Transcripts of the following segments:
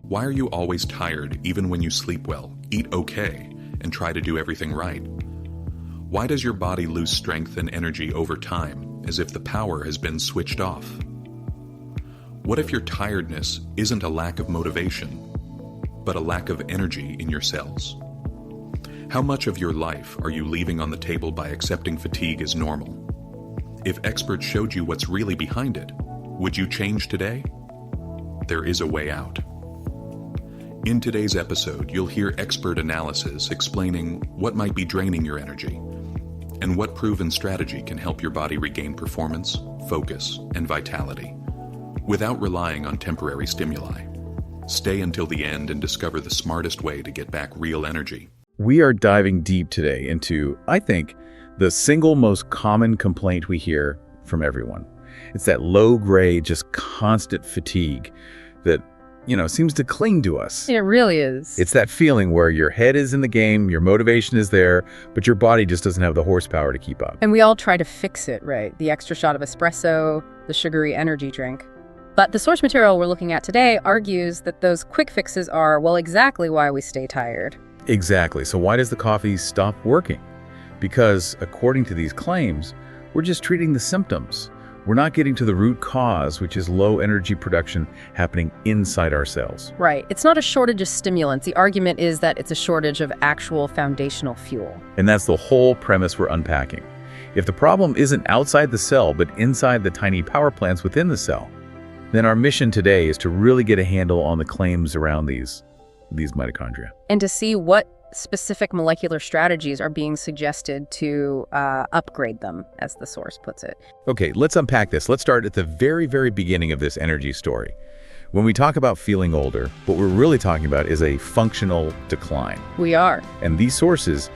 Why are you always tired even when you sleep well, eat okay, and try to do everything right? Why does your body lose strength and energy over time, as if the power has been switched off? What if your tiredness isn't a lack of motivation, but a lack of energy in your cells? How much of your life are you leaving on the table by accepting fatigue as normal? If experts showed you what's really behind it, would you change today? There is a way out. In today's episode, you'll hear expert analysis explaining what might be draining your energy and what proven strategy can help your body regain performance, focus, and vitality without relying on temporary stimuli. Stay until the end and discover the smartest way to get back real energy. We are diving deep today into, I think, the single most common complaint we hear from everyone. It's that low-grade, just constant fatigue that, seems to cling to us. It really is. It's that feeling where your head is in the game, your motivation is there, but your body just doesn't have the horsepower to keep up. And we all try to fix it, right? The extra shot of espresso, the sugary energy drink. But the source material we're looking at today argues that those quick fixes are, well, exactly why we stay tired. Exactly. So why does the coffee stop working? Because according to these claims, we're just treating the symptoms. We're not getting to the root cause, which is low energy production happening inside our cells. Right. It's not a shortage of stimulants. The argument is that it's a shortage of actual foundational fuel. And that's the whole premise we're unpacking. If the problem isn't outside the cell, but inside the tiny power plants within the cell, then our mission today is to really get a handle on the claims around these mitochondria. And to see what specific molecular strategies are being suggested to upgrade them, as the source puts it. Okay, let's unpack this. Let's start at the very, very beginning of this energy story. When we talk about feeling older, what we're really talking about is a functional decline. We are. And these sources,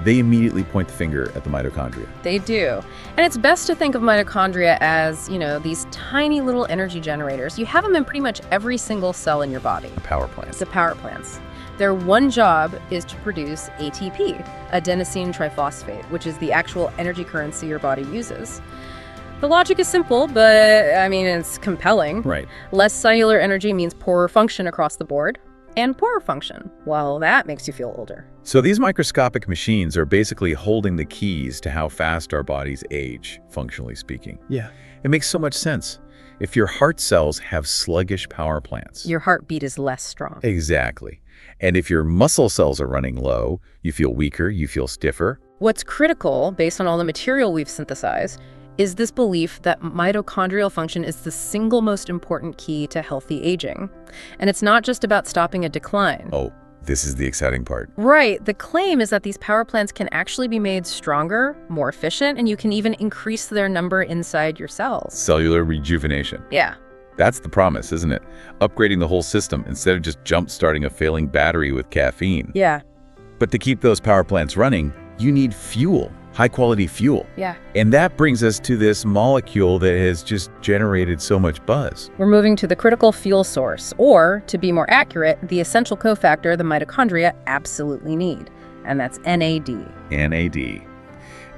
they immediately point the finger at the mitochondria. They do. And it's best to think of mitochondria as, these tiny little energy generators. You have them in pretty much every single cell in your body. The power plants. The power plants. Their one job is to produce ATP, adenosine triphosphate, which is the actual energy currency your body uses. The logic is simple, but it's compelling. Right. Less cellular energy means poorer function across the board. And poorer function. Well, that makes you feel older. So these microscopic machines are basically holding the keys to how fast our bodies age, functionally speaking. Yeah. It makes so much sense. If your heart cells have sluggish power plants, your heartbeat is less strong. Exactly. And if your muscle cells are running low, you feel weaker, you feel stiffer. What's critical, based on all the material we've synthesized, is this belief that mitochondrial function is the single most important key to healthy aging. And it's not just about stopping a decline. Oh, this is the exciting part. Right. The claim is that these power plants can actually be made stronger, more efficient, and you can even increase their number inside your cells. Cellular rejuvenation. Yeah. That's the promise, isn't it? Upgrading the whole system instead of just jump-starting a failing battery with caffeine. Yeah. But to keep those power plants running, you need fuel. High-quality fuel. Yeah. And that brings us to this molecule that has just generated so much buzz. We're moving to the critical fuel source, or, to be more accurate, the essential cofactor the mitochondria absolutely need, and that's NAD. NAD.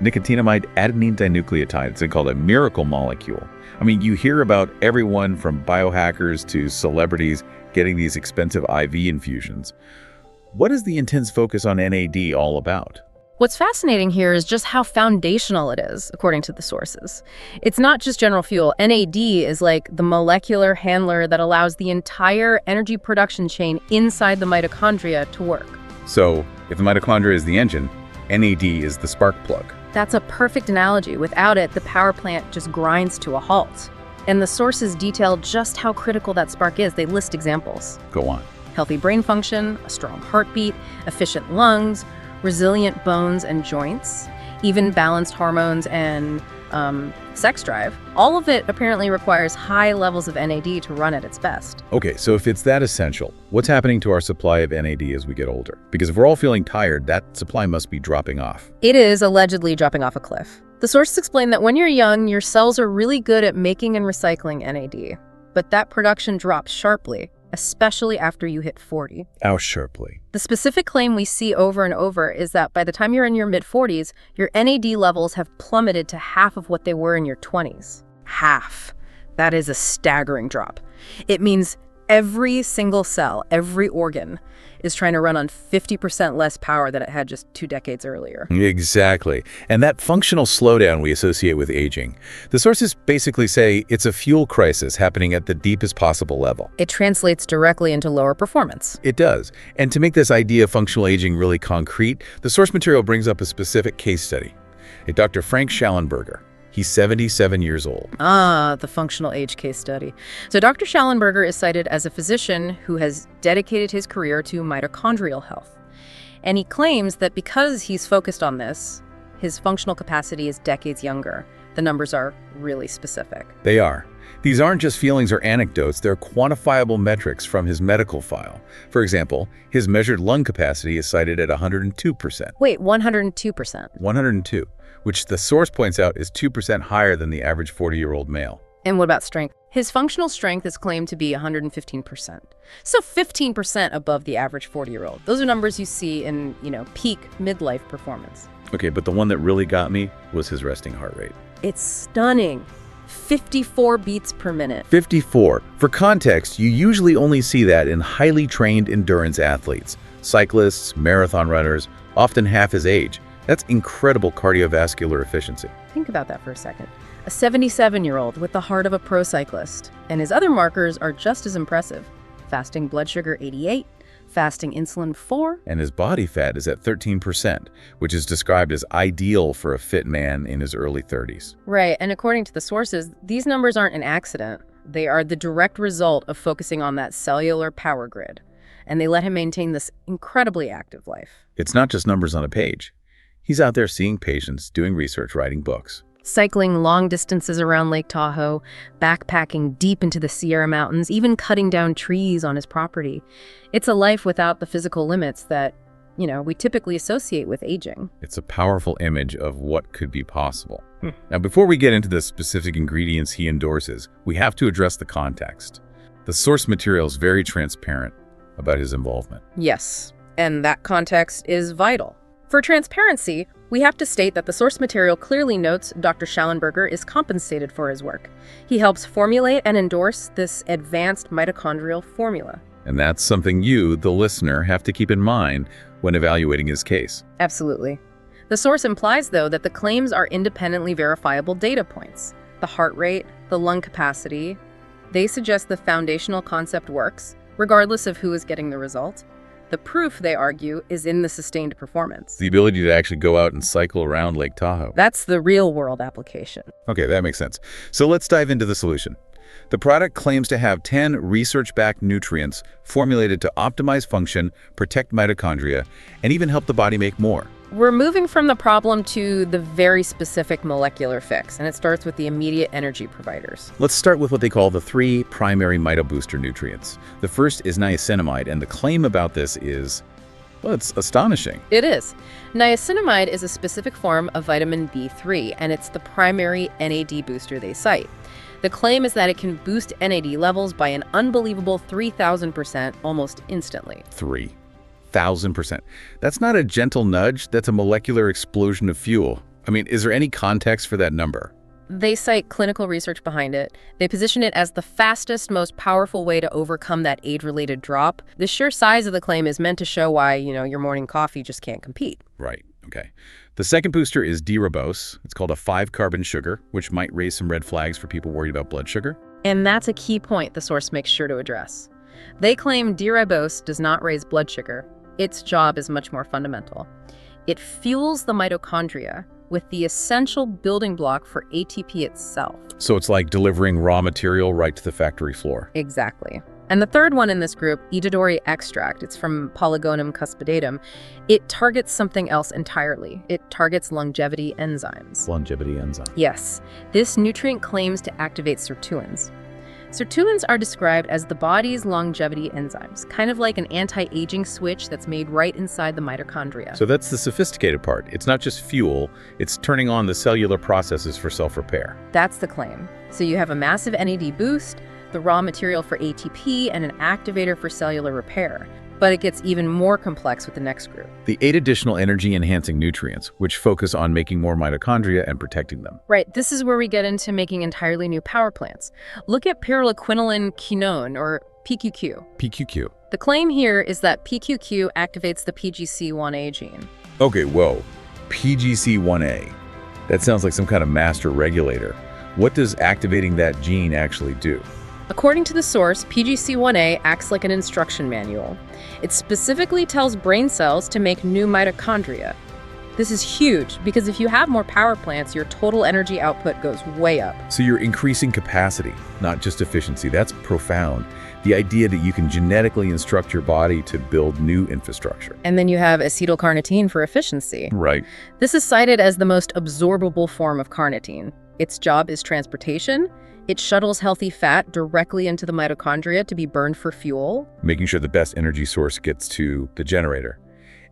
Nicotinamide adenine dinucleotide. It's called a miracle molecule. You hear about everyone from biohackers to celebrities getting these expensive IV infusions. What is the intense focus on NAD all about? What's fascinating here is just how foundational it is, according to the sources. It's not just general fuel. NAD is like the molecular handler that allows the entire energy production chain inside the mitochondria to work. So, if the mitochondria is the engine, NAD is the spark plug. That's a perfect analogy. Without it, the power plant just grinds to a halt. And the sources detail just how critical that spark is. They list examples. Go on. Healthy brain function, a strong heartbeat, efficient lungs, resilient bones and joints, even balanced hormones and sex drive. All of it apparently requires high levels of NAD to run at its best. Okay, so if it's that essential, what's happening to our supply of NAD as we get older? Because if we're all feeling tired, that supply must be dropping off. It is allegedly dropping off a cliff. The sources explain that when you're young, your cells are really good at making and recycling NAD, but that production drops sharply, especially after you hit 40. How sharply? The specific claim we see over and over is that by the time you're in your mid-40s, your NAD levels have plummeted to half of what they were in your 20s. Half. That is a staggering drop. It means Every single cell, every organ is trying to run on 50% less power than it had just 2 decades earlier. Exactly. And that functional slowdown we associate with aging. The sources basically say it's a fuel crisis happening at the deepest possible level. It translates directly into lower performance. It does. And to make this idea of functional aging really concrete, the source material brings up a specific case study. Dr. Frank Schallenberger. He's 77 years old. The functional age case study. So Dr. Schallenberger is cited as a physician who has dedicated his career to mitochondrial health. And he claims that because he's focused on this, his functional capacity is decades younger. The numbers are really specific. They are. These aren't just feelings or anecdotes, they're quantifiable metrics from his medical file. For example, his measured lung capacity is cited at 102%. Wait, 102%? 102, which the source points out is 2% higher than the average 40-year-old male. And what about strength? His functional strength is claimed to be 115%. So 15% above the average 40-year-old. Those are numbers you see in, peak midlife performance. Okay, but the one that really got me was his resting heart rate. It's stunning. 54 beats per minute. 54. For context, you usually only see that in highly trained endurance athletes, cyclists, marathon runners, often half his age. That's incredible cardiovascular efficiency. Think about that for a second. A 77-year-old with the heart of a pro cyclist. And his other markers are just as impressive. Fasting blood sugar 88, fasting insulin 4. And his body fat is at 13%, which is described as ideal for a fit man in his early 30s. Right, and according to the sources, these numbers aren't an accident. They are the direct result of focusing on that cellular power grid. And they let him maintain this incredibly active life. It's not just numbers on a page. He's out there seeing patients, doing research, writing books. Cycling long distances around Lake Tahoe, backpacking deep into the Sierra Mountains, even cutting down trees on his property. It's a life without the physical limits that, we typically associate with aging. It's a powerful image of what could be possible. Now, before we get into the specific ingredients he endorses, we have to address the context. The source material is very transparent about his involvement. Yes, and that context is vital. For transparency, we have to state that the source material clearly notes Dr. Schallenberger is compensated for his work. He helps formulate and endorse this advanced mitochondrial formula. And that's something you, the listener, have to keep in mind when evaluating his case. Absolutely. The source implies, though, that the claims are independently verifiable data points. The heart rate, the lung capacity, they suggest the foundational concept works, regardless of who is getting the result. The proof, they argue, is in the sustained performance. The ability to actually go out and cycle around Lake Tahoe. That's the real-world application. Okay, that makes sense. So let's dive into the solution. The product claims to have 10 research-backed nutrients formulated to optimize function, protect mitochondria, and even help the body make more. We're moving from the problem to the very specific molecular fix, and it starts with the immediate energy providers. Let's start with what they call the 3 primary mitobooster nutrients. The first is niacinamide, and the claim about this is, well, it's astonishing. It is. Niacinamide is a specific form of vitamin B3, and it's the primary NAD booster they cite. The claim is that it can boost NAD levels by an unbelievable 3,000% almost instantly. 3,000%. That's not a gentle nudge, that's a molecular explosion of fuel. I mean, is there any context for that number? They cite clinical research behind it. They position it as the fastest, most powerful way to overcome that age-related drop. The sheer size of the claim is meant to show why, your morning coffee just can't compete. Right, okay. The second booster is D-ribose. It's called a 5-carbon sugar, which might raise some red flags for people worried about blood sugar. And that's a key point the source makes sure to address. They claim D-ribose does not raise blood sugar. Its job is much more fundamental. It fuels the mitochondria with the essential building block for ATP itself. So it's like delivering raw material right to the factory floor. Exactly. And the third one in this group, Itadori extract, it's from Polygonum cuspidatum, it targets something else entirely. It targets longevity enzymes. Longevity enzyme. Yes. This nutrient claims to activate sirtuins. Sirtuins are described as the body's longevity enzymes, kind of like an anti-aging switch that's made right inside the mitochondria. So that's the sophisticated part. It's not just fuel, it's turning on the cellular processes for self-repair. That's the claim. So you have a massive NAD boost, the raw material for ATP, and an activator for cellular repair. But it gets even more complex with the next group. The 8 additional energy-enhancing nutrients, which focus on making more mitochondria and protecting them. Right, this is where we get into making entirely new power plants. Look at pyrroloquinoline quinone, or PQQ. PQQ. The claim here is that PQQ activates the PGC1A gene. Okay, whoa. PGC1A. That sounds like some kind of master regulator. What does activating that gene actually do? According to the source, PGC1A acts like an instruction manual. It specifically tells brain cells to make new mitochondria. This is huge because if you have more power plants, your total energy output goes way up. So you're increasing capacity, not just efficiency. That's profound. The idea that you can genetically instruct your body to build new infrastructure. And then you have acetylcarnitine for efficiency. Right. This is cited as the most absorbable form of carnitine. Its job is transportation. It shuttles healthy fat directly into the mitochondria to be burned for fuel. Making sure the best energy source gets to the generator.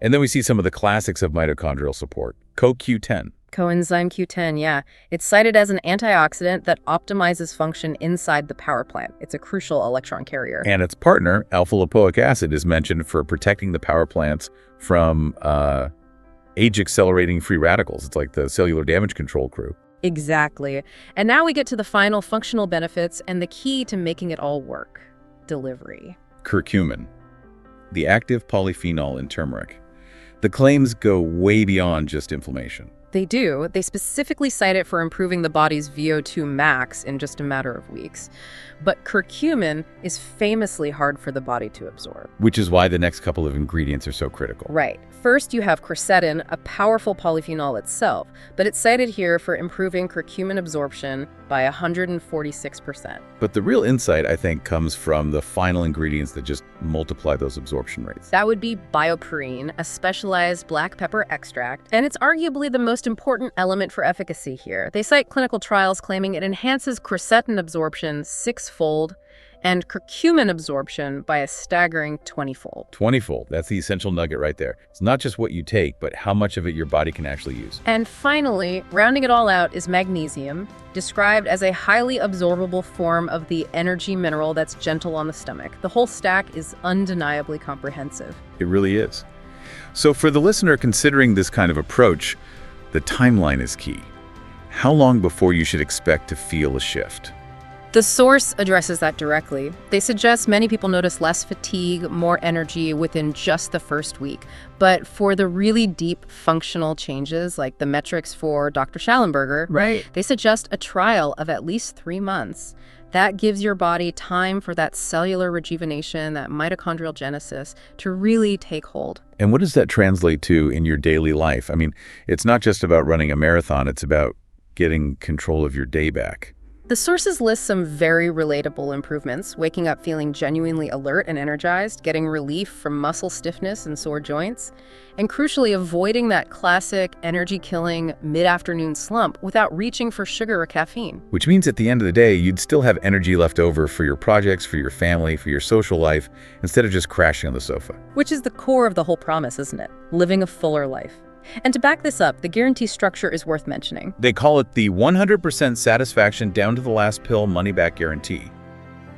And then we see some of the classics of mitochondrial support. CoQ10. Coenzyme Q10, yeah. It's cited as an antioxidant that optimizes function inside the power plant. It's a crucial electron carrier. And its partner, alpha-lipoic acid, is mentioned for protecting the power plants from age-accelerating free radicals. It's like the cellular damage control crew. Exactly. And now we get to the final functional benefits and the key to making it all work. Delivery. Curcumin, the active polyphenol in turmeric. The claims go way beyond just inflammation. They do. They specifically cite it for improving the body's VO2 max in just a matter of weeks. But curcumin is famously hard for the body to absorb. Which is why the next couple of ingredients are so critical. Right. First, you have quercetin, a powerful polyphenol itself, but it's cited here for improving curcumin absorption by 146%. But the real insight, I think, comes from the final ingredients that just multiply those absorption rates. That would be bioperine, a specialized black pepper extract, and it's arguably the most important element for efficacy here. They cite clinical trials claiming it enhances quercetin absorption 6-fold and curcumin absorption by a staggering 20-fold. 20-fold. That's the essential nugget right there. It's not just what you take, but how much of it your body can actually use. And finally, rounding it all out is magnesium, described as a highly absorbable form of the energy mineral that's gentle on the stomach. The whole stack is undeniably comprehensive. It really is. So for the listener considering this kind of approach, the timeline is key. How long before you should expect to feel a shift? The source addresses that directly. They suggest many people notice less fatigue, more energy within just the first week. But for the really deep functional changes, like the metrics for Dr. Schallenberger, Right. they suggest a trial of at least 3 months. That gives your body time for that cellular rejuvenation, that mitochondrial genesis, to really take hold. And what does that translate to in your daily life? I mean, it's not just about running a marathon, it's about getting control of your day back. The sources list some very relatable improvements: waking up feeling genuinely alert and energized, getting relief from muscle stiffness and sore joints, and crucially avoiding that classic energy-killing mid-afternoon slump without reaching for sugar or caffeine. Which means at the end of the day, you'd still have energy left over for your projects, for your family, for your social life, instead of just crashing on the sofa. Which is the core of the whole promise, isn't it? Living a fuller life. And to back this up, the guarantee structure is worth mentioning. They call it the 100% satisfaction down to the last pill money-back guarantee.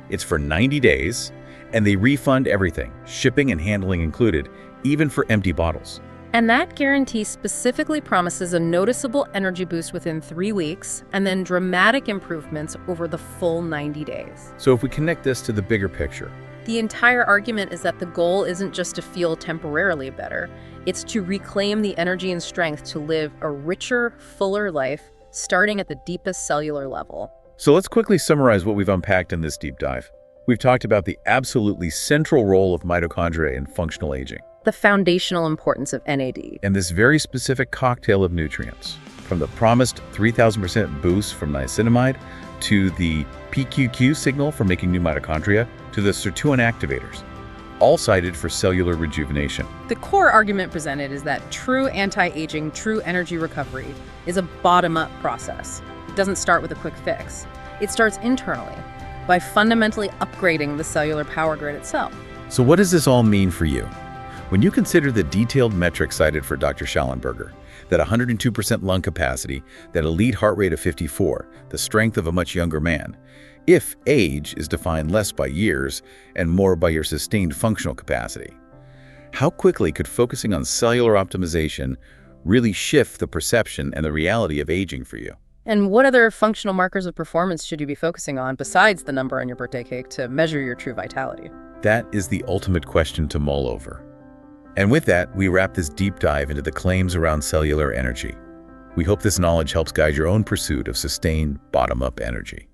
It's for 90 days, and they refund everything, shipping and handling included, even for empty bottles. And that guarantee specifically promises a noticeable energy boost within 3 weeks, and then dramatic improvements over the full 90 days. So if we connect this to the bigger picture, The entire argument is that the goal isn't just to feel temporarily better. It's to reclaim the energy and strength to live a richer, fuller life, starting at the deepest cellular level. So let's quickly summarize what we've unpacked in this deep dive. We've talked about the absolutely central role of mitochondria in functional aging, The foundational importance of NAD. and this very specific cocktail of nutrients, from the promised 3,000% boost from niacinamide, to the PQQ signal for making new mitochondria, to the sirtuin activators, all cited for cellular rejuvenation. The core argument presented is that true anti-aging, true energy recovery is a bottom-up process. It doesn't start with a quick fix. It starts internally, by fundamentally upgrading the cellular power grid itself. So what does this all mean for you? When you consider the detailed metrics cited for Dr. Schallenberger, that 102% lung capacity, that elite heart rate of 54, the strength of a much younger man, if age is defined less by years and more by your sustained functional capacity, how quickly could focusing on cellular optimization really shift the perception and the reality of aging for you? And what other functional markers of performance should you be focusing on besides the number on your birthday cake to measure your true vitality? That is the ultimate question to mull over. And with that, we wrap this deep dive into the claims around cellular energy. We hope this knowledge helps guide your own pursuit of sustained, bottom-up energy.